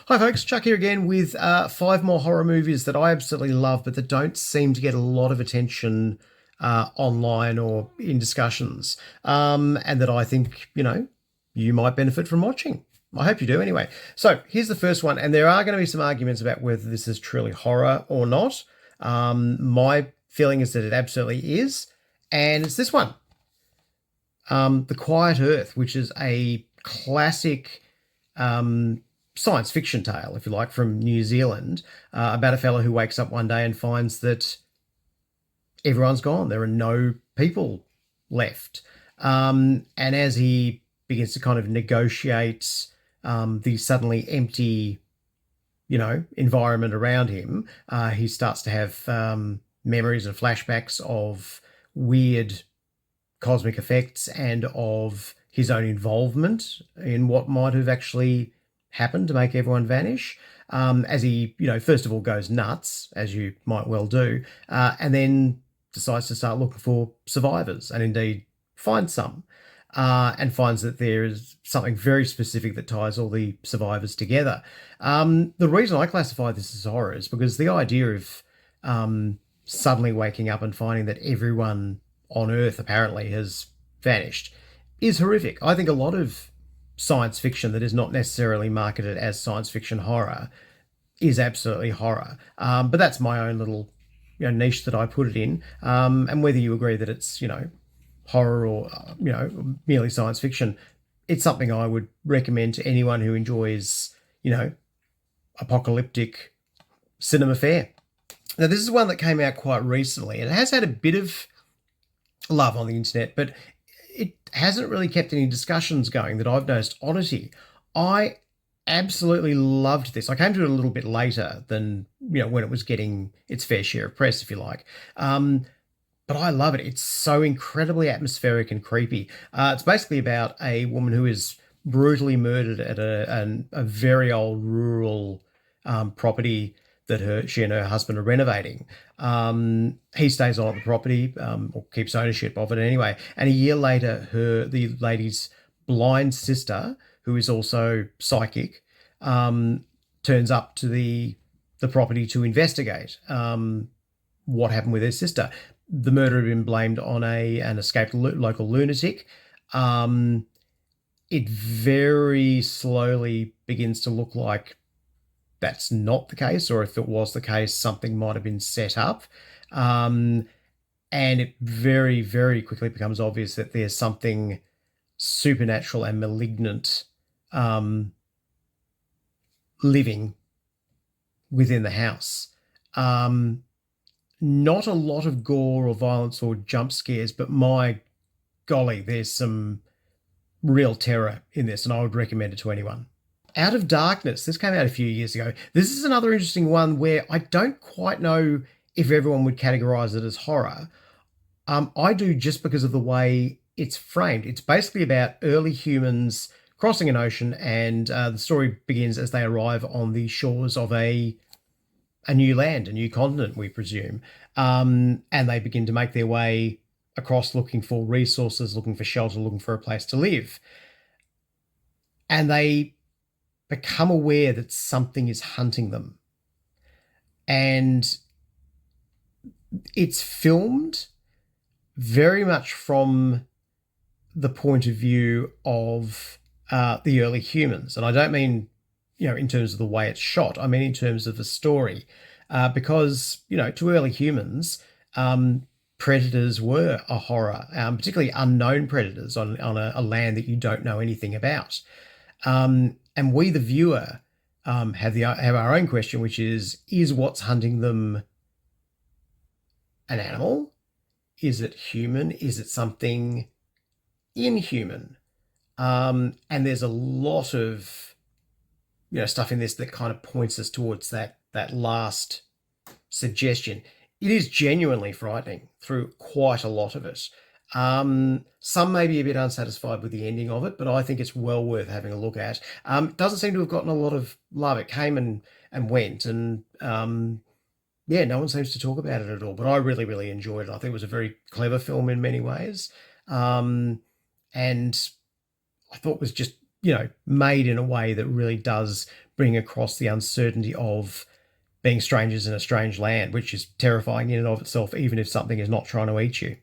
Hi, folks. Chuck here again with five more horror movies that I absolutely love, but that don't seem to get a lot of attention online or in discussions, and that I think, you might benefit from watching. I hope you do anyway. So here's the first one, and there are going to be some arguments about whether this is truly horror or not. My feeling is that it absolutely is, and it's this one, The Quiet Earth, which is a classic science fiction tale, if you like, from New Zealand, about a fellow who wakes up one day and finds that everyone's gone. There are no people left. And as he begins to kind of negotiate the suddenly empty, environment around him, he starts to have memories and flashbacks of weird cosmic effects and of his own involvement in what might have actually happened to make everyone vanish. As he, first of all goes nuts, as you might well do, and then decides to start looking for survivors and indeed finds some, and finds that there is something very specific that ties all the survivors together. The reason I classify this as horror is because the idea of suddenly waking up and finding that everyone on Earth apparently has vanished is horrific. I think a lot of science fiction that is not necessarily marketed as science fiction horror is absolutely horror. But that's my own little niche that I put it in. And whether you agree that it's, horror or, merely science fiction, it's something I would recommend to anyone who enjoys, apocalyptic cinema fare. Now, this is one that came out quite recently, and it has had a bit of love on the internet, but it hasn't really kept any discussions going that I've noticed. Oddity. I absolutely loved this. I came to it a little bit later than, when it was getting its fair share of press, if you like. But I love it. It's so incredibly atmospheric and creepy. It's basically about a woman who is brutally murdered at a very old rural property that she and her husband are renovating. He stays on at the property, or keeps ownership of it anyway. And a year later, the lady's blind sister, who is also psychic, turns up to the property to investigate what happened with her sister. The murder had been blamed on an escaped local lunatic. It very slowly begins to look like that's not the case, or if it was the case, something might have been set up. And it very, very quickly becomes obvious that there's something supernatural and malignant living within the house. Not a lot of gore or violence or jump scares, but my golly, there's some real terror in this, and I would recommend it to anyone. Out of Darkness. This came out a few years ago. This is another interesting one where I don't quite know if everyone would categorize it as horror. I do, just because of the way it's framed. It's basically about early humans crossing an ocean, and the story begins as they arrive on the shores of a new land, a new continent, we presume. And they begin to make their way across looking for resources, looking for shelter, looking for a place to live. And they become aware that something is hunting them. And it's filmed very much from the point of view of the early humans. And I don't mean, in terms of the way it's shot. I mean in terms of the story. Because, to early humans, predators were a horror, particularly unknown predators on a land that you don't know anything about. And we, the viewer, have our own question, which is what's hunting them an animal? Is it human? Is it something inhuman? And there's a lot of stuff in this that kind of points us towards that last suggestion. It is genuinely frightening through quite a lot of it. Some may be a bit unsatisfied with the ending of it, but I think it's well worth having a look at. It doesn't seem to have gotten a lot of love. It came and went, and no one seems to talk about it at all. But I really, really enjoyed it. I think it was a very clever film in many ways, and I thought it was just made in a way that really does bring across the uncertainty of being strangers in a strange land, which is terrifying in and of itself, even if something is not trying to eat you.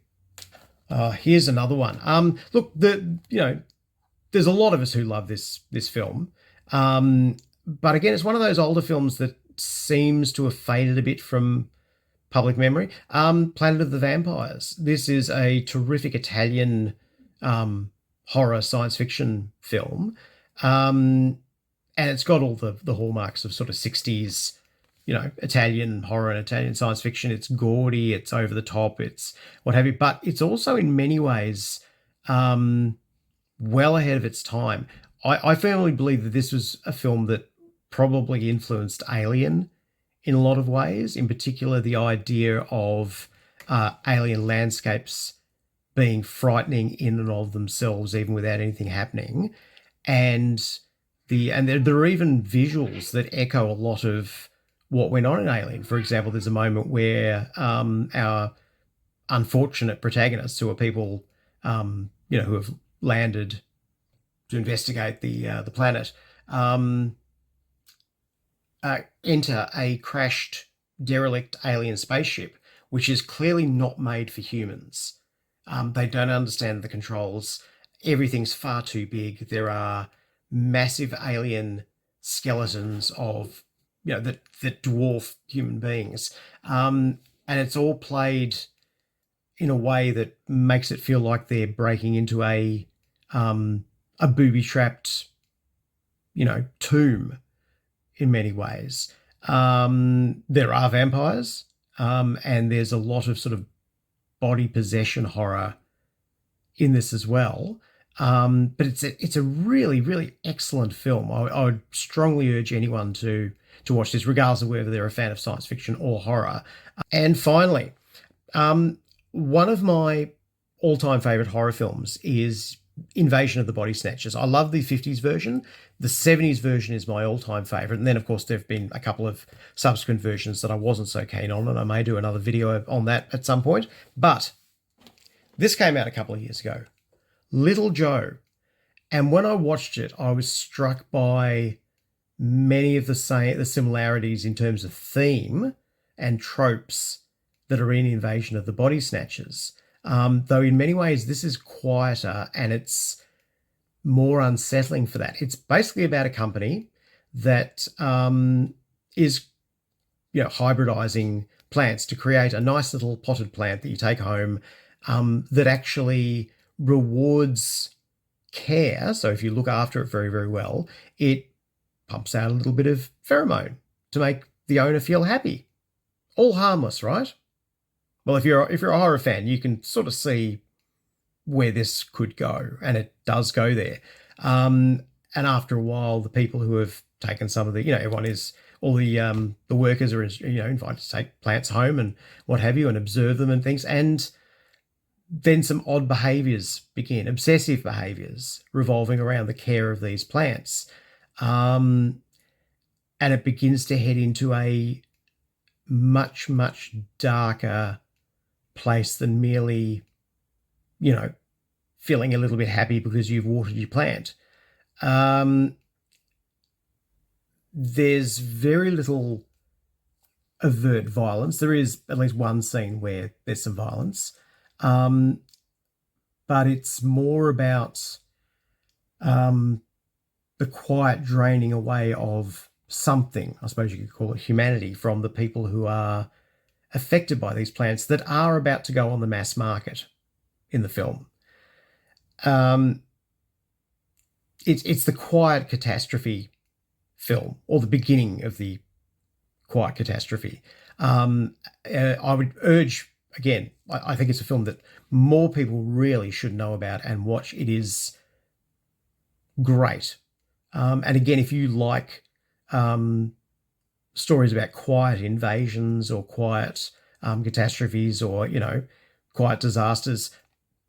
Here's another one. Look, there's a lot of us who love this film, but again, it's one of those older films that seems to have faded a bit from public memory. Planet of the Vampires. This is a terrific Italian horror science fiction film, and it's got all the hallmarks of sort of 60s, Italian horror and Italian science fiction. It's gaudy, it's over the top, it's what have you, but it's also in many ways well ahead of its time. I firmly believe that this was a film that probably influenced Alien in a lot of ways, in particular the idea of alien landscapes being frightening in and of themselves, even without anything happening. And there are even visuals that echo a lot of what went on in Alien. For example, there's a moment where our unfortunate protagonists, who are people, who have landed to investigate the planet, enter a crashed, derelict alien spaceship, which is clearly not made for humans. They don't understand the controls. Everything's far too big. There are massive alien skeletons of, that dwarf human beings. And it's all played in a way that makes it feel like they're breaking into a booby-trapped, tomb in many ways. There are vampires, and there's a lot of sort of body possession horror in this as well. But it's a really, really excellent film. I would strongly urge anyone to watch this, regardless of whether they're a fan of science fiction or horror. And finally, one of my all-time favorite horror films is Invasion of the Body Snatchers. I love the 50s version. The 70s version is my all-time favorite. And then, of course, there have been a couple of subsequent versions that I wasn't so keen on, and I may do another video on that at some point. But this came out a couple of years ago. Little Joe. And when I watched it, I was struck by many of the similarities in terms of theme and tropes that are in Invasion of the Body Snatchers. Though in many ways this is quieter and it's more unsettling for that. It's basically about a company that is hybridizing plants to create a nice little potted plant that you take home that actually rewards care. So if you look after it very, very well, it pumps out a little bit of pheromone to make the owner feel happy. All harmless, right? Well, if you're a horror fan, you can sort of see where this could go, and it does go there. And after a while, the people who have taken some of the, all the workers are invited to take plants home and what have you, and observe them and things. And then some odd behaviours begin, obsessive behaviours revolving around the care of these plants, and it begins to head into a much, much darker place than merely, feeling a little bit happy because you've watered your plant. There's very little overt violence. There is at least one scene where there's some violence, but it's more about the quiet draining away of something, I suppose you could call it humanity, from the people who are affected by these plants that are about to go on the mass market in the film. It's the quiet catastrophe film, or the beginning of the quiet catastrophe. I would urge, again, I think it's a film that more people really should know about and watch. It is great. And again, if you like stories about quiet invasions or quiet catastrophes or, quiet disasters,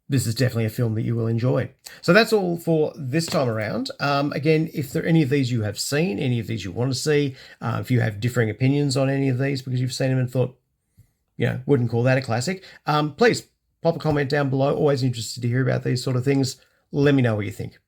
this is definitely a film that you will enjoy. So that's all for this time around. Again, if there are any of these you have seen, any of these you want to see, if you have differing opinions on any of these because you've seen them and thought, wouldn't call that a classic, please pop a comment down below. Always interested to hear about these sort of things. Let me know what you think.